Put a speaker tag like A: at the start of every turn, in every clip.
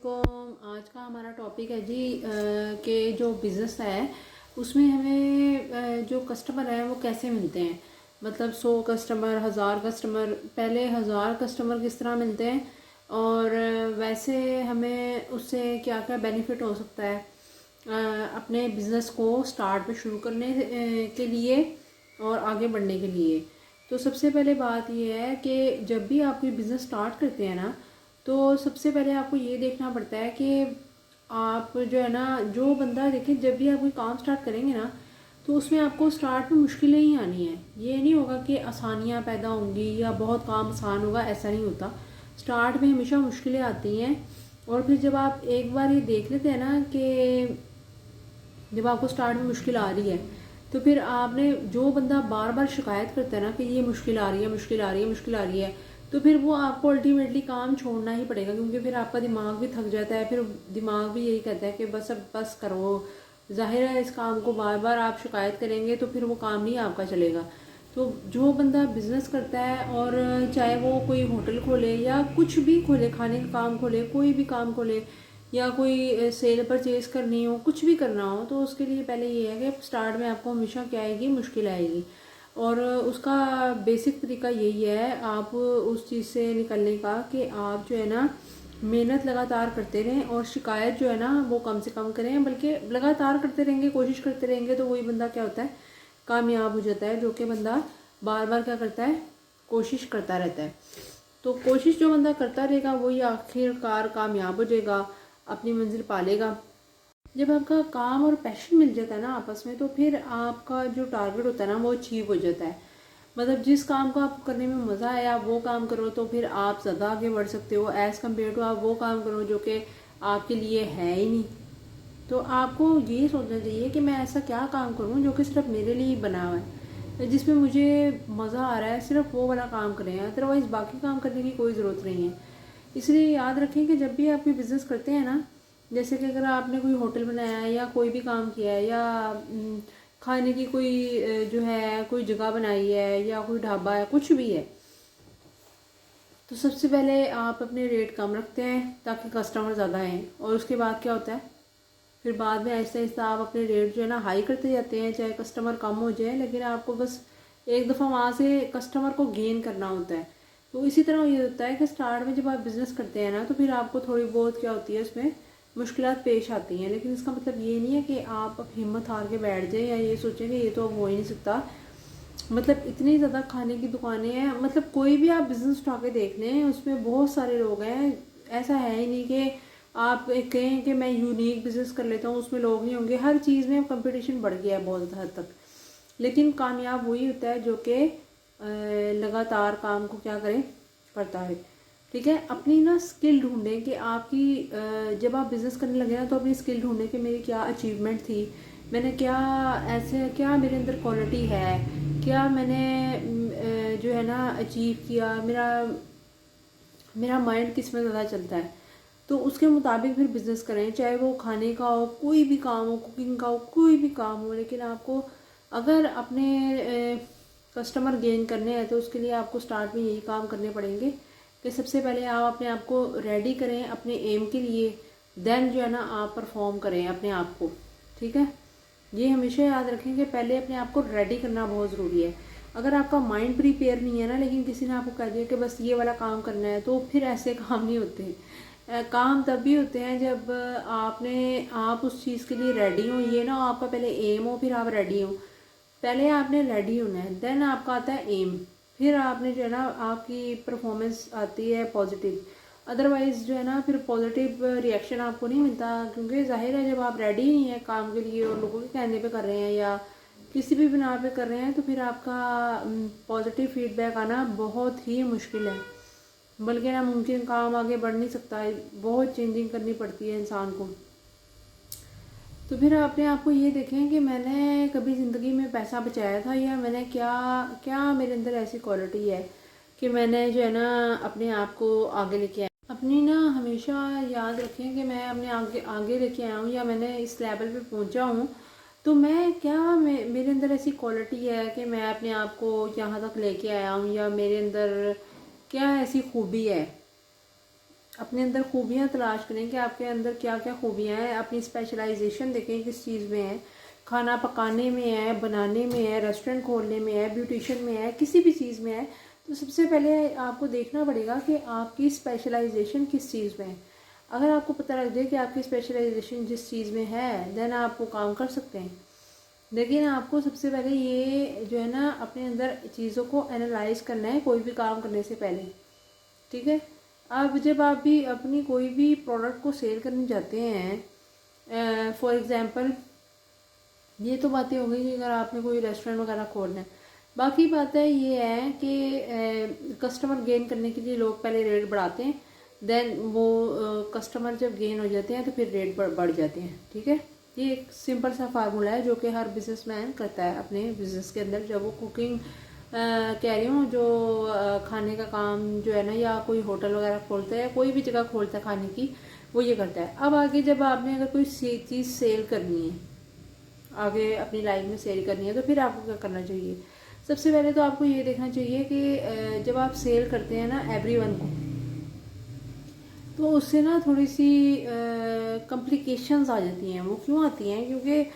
A: अस्सलामुअलैकुम। आज का हमारा टॉपिक है जी कि जो बिज़नेस है उसमें हमें जो कस्टमर है वो कैसे मिलते हैं। मतलब 100 कस्टमर, 1000 कस्टमर, पहले 1000 कस्टमर किस तरह मिलते हैं और वैसे हमें उससे क्या क्या बेनिफिट हो सकता है अपने बिज़नेस को स्टार्ट में शुरू करने के लिए और आगे बढ़ने के लिए। तो सबसे पहले बात यह है कि जब भी आप कोई बिज़नेस स्टार्ट करते हैं ना, तो सबसे पहले आपको ये देखना पड़ता है कि आप जो है ना, जो बंदा देखिए, जब भी आप कोई काम स्टार्ट करेंगे ना तो उसमें आपको स्टार्ट में मुश्किलें ही आनी है। ये नहीं होगा कि आसानियाँ पैदा होंगी या बहुत काम आसान होगा, ऐसा नहीं होता। स्टार्ट में हमेशा मुश्किलें आती हैं और फिर जब आप एक बार ये देख लेते हैं ना कि जब आपको स्टार्ट में मुश्किल आ रही है, तो फिर आपने, जो बंदा बार बार शिकायत करता है ना कि ये मुश्किल आ रही है, मुश्किल आ रही है, मुश्किल आ रही है, तो फिर वो आपको अल्टीमेटली काम छोड़ना ही पड़ेगा, क्योंकि फिर आपका दिमाग भी थक जाता है। फिर दिमाग भी यही कहता है कि बस अब बस करो। जाहिर है इस काम को बार बार आप शिकायत करेंगे तो फिर वो काम नहीं आपका चलेगा। तो जो बंदा बिज़नेस करता है, और चाहे वो कोई होटल खोले या कुछ भी खोले, खाने का काम खोले, कोई भी काम खोले, या कोई सेल परचेज़ करनी हो, कुछ भी करना हो, तो उसके लिए पहले ये है कि स्टार्ट में आपको हमेशा क्या आएगी, मुश्किल आएगी। और उसका बेसिक तरीका यही है आप उस चीज़ से निकलने का कि आप जो है ना मेहनत लगातार करते रहें और शिकायत जो है ना वो कम से कम करें, बल्कि लगातार करते रहेंगे, कोशिश करते रहेंगे, तो वही बंदा क्या होता है, कामयाब हो जाता है। जो कि बंदा बार बार क्या करता है, कोशिश करता रहता है। तो कोशिश जो बंदा करता रहेगा वही आखिरकार कामयाब हो जाएगा, अपनी मंजिल पा लेगा। जब आपका काम और पैशन मिल जाता है ना आपस में, तो फिर आपका जो टारगेट होता है ना वो अचीव हो जाता है। मतलब जिस काम को आप करने में मज़ा आया आप वो काम करो, तो फिर आप ज़्यादा आगे बढ़ सकते हो एज़ कम्पेयर टू आप वो काम करो जो कि आपके लिए है ही नहीं। तो आपको ये सोचना चाहिए कि मैं ऐसा क्या काम करूं जो कि सिर्फ मेरे लिए ही बना हुआ है, जिसमें मुझे मज़ा आ रहा है, सिर्फ वो वाला काम करें, अदरवाइज़ बाकी काम करने की कोई ज़रूरत नहीं है। इसलिए याद रखें कि जब भी आप कोई बिज़नेस करते हैं ना, जैसे कि अगर आपने कोई होटल बनाया है या कोई भी काम किया है, या खाने की कोई जो है कोई जगह बनाई है या कोई ढाबा है, कुछ भी है, तो सबसे पहले आप अपने रेट कम रखते हैं ताकि कस्टमर ज़्यादा आएँ। और उसके बाद क्या होता है, फिर बाद में आहिस्ता आहिस्ता आप अपने रेट जो है ना हाई करते जाते हैं, चाहे कस्टमर कम हो जाए, लेकिन आपको बस एक दफ़ा वहाँ से कस्टमर को गेन करना होता है। तो इसी तरह ये होता है कि स्टार्ट में जब आप बिज़नेस करते हैं ना, तो फिर आपको थोड़ी बहुत क्या होती है, उसमें मुश्किलात पेश आती हैं, लेकिन इसका मतलब ये नहीं है कि आप अब हिम्मत हार के बैठ जाए या ये सोचें कि ये तो अब हो ही नहीं सकता। मतलब इतनी ज़्यादा खाने की दुकानें हैं, मतलब कोई भी आप बिज़नेस उठा के देख लें उसमें बहुत सारे लोग हैं। ऐसा है ही नहीं कि आप एक कहें कि मैं यूनिक बिज़नेस कर लेता हूँ उसमें लोग नहीं होंगे। हर चीज़ में कंपटीशन बढ़ गया है बहुत हद तक। लेकिन कामयाब वही होता है जो कि लगातार काम को क्या करें, करता है। ठीक है, अपनी ना स्किल ढूंढें कि आपकी जब आप बिज़नेस करने लगे ना, तो अपनी स्किल ढूंढें कि मेरी क्या अचीवमेंट थी, मैंने क्या ऐसे, क्या मेरे अंदर क्वालिटी है, क्या मैंने जो है ना अचीव किया, मेरा मेरा माइंड किस में ज़्यादा चलता है, तो उसके मुताबिक फिर बिज़नेस करें। चाहे वो खाने का हो, कोई भी काम हो, कुकिंग का हो, कोई भी काम हो, लेकिन आपको अगर अपने कस्टमर गेन करने हैं तो उसके लिए आपको स्टार्ट में यही काम करने पड़ेंगे कि सबसे पहले आप अपने आप को रेडी करें अपने एम के लिए, देन जो है ना आप परफॉर्म करें अपने आप को। ठीक है, ये हमेशा याद रखें कि पहले अपने आप को रेडी करना बहुत ज़रूरी है। अगर आपका माइंड प्रिपेयर नहीं है ना, लेकिन किसी ने आपको कह दिया कि बस ये वाला काम करना है, तो फिर ऐसे काम नहीं होते हैं। काम तब भी होते हैं जब आप उस चीज़ के लिए रेडी हो। ये ना आपका पहले एम हो फिर आप रेडी हो। पहले आपने रेडी होना है, देन आपका आता है एम, फिर आपने जो है ना आपकी परफॉर्मेंस आती है पॉजिटिव। अदरवाइज़ जो है ना फिर पॉजिटिव रिएक्शन आपको नहीं मिलता, क्योंकि जाहिर है जब आप रेडी नहीं है काम के लिए और लोगों के कहने पे कर रहे हैं या किसी भी बिना पे कर रहे हैं, तो फिर आपका पॉजिटिव फीडबैक आना बहुत ही मुश्किल है, बल्कि नामुमकिन। काम आगे बढ़ नहीं सकता है, बहुत चेंजिंग करनी पड़ती है इंसान को। तो फिर अपने आप को ये देखें कि मैंने कभी ज़िंदगी में पैसा बचाया था, या मैंने क्या क्या मेरे अंदर ऐसी क्वालिटी है कि मैंने जो है ना अपने आप को आगे लेके आया। अपनी ना हमेशा याद रखें कि मैं अपने आगे आगे लेके आया हूँ, या मैंने इस लेवल पे पहुँचा हूँ, तो मैं क्या, मेरे अंदर ऐसी क्वालिटी है कि मैं अपने आप को यहाँ तक लेके आया हूँ, या मेरे अंदर क्या ऐसी खूबी है अपने अंदर खूबियाँ तलाश करें कि आपके अंदर क्या क्या खूबियाँ हैं, अपनी स्पेशलाइजेशन देखें किस चीज़ में है, खाना पकाने में है, बनाने में है, रेस्टोरेंट खोलने में है, ब्यूटिशियन में है, किसी भी चीज़ में है। तो सबसे पहले आपको देखना पड़ेगा कि आपकी स्पेशलाइजेशन किस चीज़ में है। अगर आपको पता लग जाए कि आपकी स्पेशलाइजेशन जिस चीज़ में है, देन आप वो काम कर सकते हैं। लेकिन आपको सबसे पहले ये जो है ना अपने अंदर चीज़ों को एनालाइज करना है कोई भी काम करने से पहले, ठीक है। अब जब आप भी अपनी कोई भी प्रोडक्ट को सेल करने जाते हैं, फॉर एग्ज़ाम्पल, ये तो बातें हो गई कि अगर आपने कोई रेस्टोरेंट वगैरह खोलना है। बाकी बात है ये है कि कस्टमर गेन करने के लिए लोग पहले रेट बढ़ाते हैं, देन वो कस्टमर जब गेन हो जाते हैं तो फिर रेट बढ़ जाते हैं, ठीक है। ये एक सिंपल सा फार्मूला है जो कि हर बिजनेसमैन करता है अपने बिजनेस के अंदर। जब वो कुकिंग कह रही हूँ, जो खाने का काम जो है ना, या कोई होटल वगैरह खोलता है, कोई भी जगह खोलता है खाने की, वो ये करता है। अब आगे जब आपने अगर कोई चीज़ सेल करनी है, आगे अपनी लाइफ में सेल करनी है, तो फिर आपको क्या करना चाहिए। सबसे पहले तो आपको ये देखना चाहिए कि जब आप सेल करते हैं ना एवरीवन को, तो उससे ना थोड़ी सी कॉम्प्लिकेशंस आ जाती हैं। वो क्यों आती हैं? क्योंकि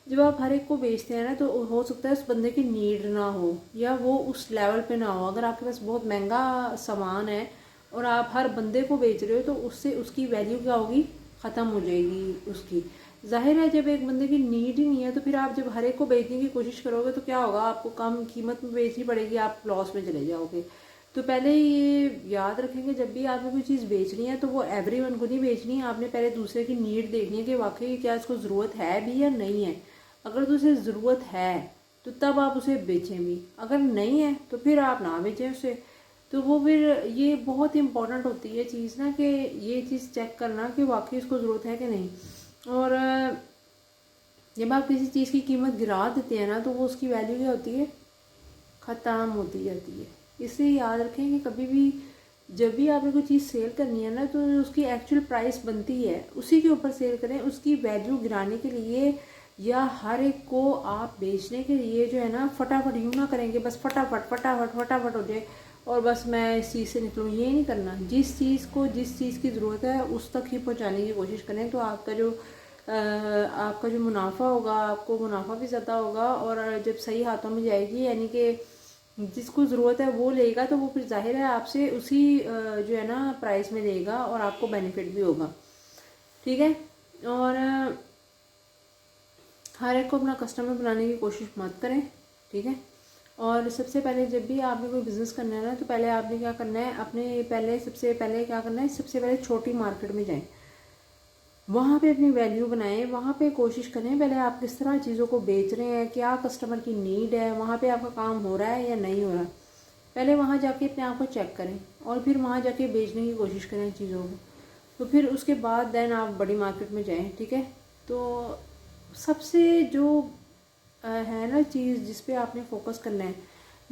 A: जब आप हर एक को बेचते हैं ना, तो हो सकता है उस बंदे की नीड ना हो, या वो उस लेवल पे ना हो। अगर आपके पास बहुत महंगा सामान है और आप हर बंदे को बेच रहे हो, तो उससे उसकी वैल्यू क्या होगी, ख़त्म हो जाएगी उसकी। जाहिर है जब एक बंदे की नीड ही नहीं है, तो फिर आप जब हर एक को बेचने की कोशिश करोगे तो क्या होगा, आपको कम कीमत में बेचनी पड़ेगी, आप लॉस में चले जाओगे। तो पहले ये याद रखेंगे, जब भी आपने कोई चीज़ बेचनी है तो वो एवरीवन को नहीं बेचनी है। आपने पहले दूसरे की नीड देखनी है कि वाकई क्या इसको ज़रूरत है भी या नहीं है। अगर तो उसे ज़रूरत है तो तब आप उसे बेचें भी, अगर नहीं है तो फिर आप ना बेचें उसे। तो वो फिर ये बहुत इंपॉर्टेंट होती है चीज़ ना, कि ये चीज़ चेक करना कि वाकई इसको ज़रूरत है कि नहीं। और जब आप किसी चीज़ की कीमत गिरा देते हैं ना, तो वो उसकी वैल्यू क्या होती है, ख़त्म होती जाती है। इसलिए याद रखें कि कभी भी जब भी आपने कोई चीज़ सेल करनी है ना, तो उसकी एक्चुअल प्राइस बनती है उसी के ऊपर सेल करें। उसकी वैल्यू गिराने के लिए या हर एक को आप बेचने के लिए जो है ना, फटाफट यूँ ना करेंगे बस फटाफट फटाफट फटाफट हो जाए और बस मैं इस चीज़ से निकलूँ, ये नहीं करना। जिस चीज़ को जिस चीज़ की ज़रूरत है उस तक ही पहुँचाने की कोशिश करें, तो आपका जो मुनाफा होगा, आपको मुनाफा भी ज़्यादा होगा। और जब सही हाथों में जाएगी, यानी कि जिसको ज़रूरत है वो लेगा, तो वो फिर जाहिर है आपसे उसी जो है ना प्राइस में लेगा और आपको बेनिफिट भी होगा, ठीक है। और हर एक को अपना कस्टमर बनाने की कोशिश मत करें, ठीक है। और सबसे पहले जब भी आपने कोई बिज़नेस करना है ना, तो पहले आपने क्या करना है, सबसे पहले क्या करना है, सबसे पहले छोटी मार्केट में जाएं, वहाँ पे अपनी वैल्यू बनाएं, वहाँ पे कोशिश करें पहले आप किस तरह चीज़ों को बेच रहे हैं, क्या कस्टमर की नीड है, वहाँ पे आपका काम हो रहा है या नहीं हो रहा। पहले वहाँ जाके अपने आप को चेक करें और फिर वहाँ जाके बेचने की कोशिश करें चीज़ों को। तो फिर उसके बाद देन आप बड़ी मार्केट में जाएं, ठीक है। तो सबसे जो है ना चीज़ जिस पे आपने फोकस करना है,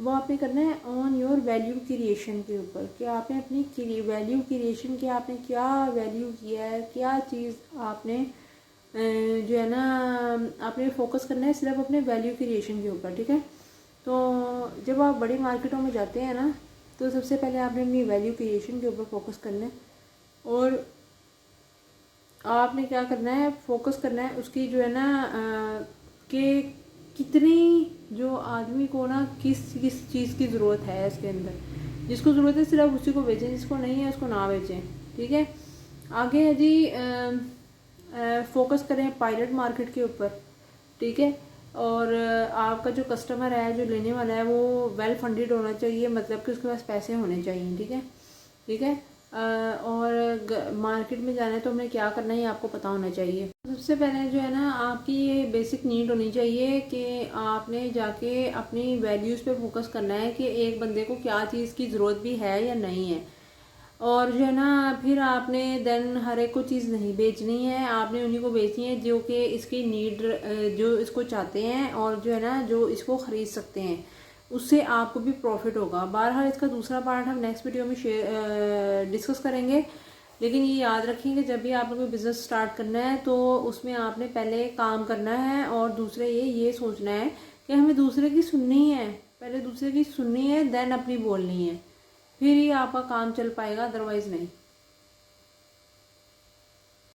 A: वो आपने करना है ऑन योर वैल्यू क्रिएशन के ऊपर, कि आपने अपनी वैल्यू क्रिएशन की, आपने क्या वैल्यू किया है, क्या चीज़ आपने जो है ना, आपने फोकस करना है सिर्फ अपने वैल्यू क्रिएशन के ऊपर, ठीक है। तो जब आप बड़ी मार्केटों में जाते हैं ना, तो सबसे पहले आपने अपनी वैल्यू क्रिएशन के ऊपर फोकस करना है। और आपने क्या करना है, फोकस करना है उसकी जो है ना, कि कितनी जो आदमी को ना किस किस चीज़ की ज़रूरत है इसके अंदर। जिसको ज़रूरत है सिर्फ उसी को बेचें, जिसको नहीं है उसको ना बेचें, ठीक है। आगे है जी, फोकस करें पायलट मार्केट के ऊपर, ठीक है। और आपका जो कस्टमर है, जो लेने वाला है, वो वेल फंडेड होना चाहिए, मतलब कि उसके पास पैसे होने चाहिए, ठीक है, ठीक है। और मार्केट में जाना है तो हमें क्या करना है ये आपको पता होना चाहिए। सबसे पहले जो है ना, आपकी ये बेसिक नीड होनी चाहिए कि आपने जाके अपनी वैल्यूज़ पे फोकस करना है कि एक बंदे को क्या चीज़ की ज़रूरत भी है या नहीं है। और जो है ना, फिर आपने देन हर एक को चीज़ नहीं बेचनी है, आपने उन्हीं को बेचनी है जो कि इसकी नीड, जो इसको चाहते हैं और जो है ना जो इसको ख़रीद सकते हैं, उससे आपको भी प्रॉफिट होगा। बहरहाल इसका दूसरा पार्ट हम नेक्स्ट वीडियो में डिस्कस करेंगे। लेकिन ये याद रखें कि जब भी आपने कोई बिज़नेस स्टार्ट करना है तो उसमें आपने पहले काम करना है, और दूसरे ये सोचना है कि हमें दूसरे की सुननी है, पहले दूसरे की सुननी है, देन अपनी बोलनी है, फिर ही आपका काम चल पाएगा, अदरवाइज़ नहीं।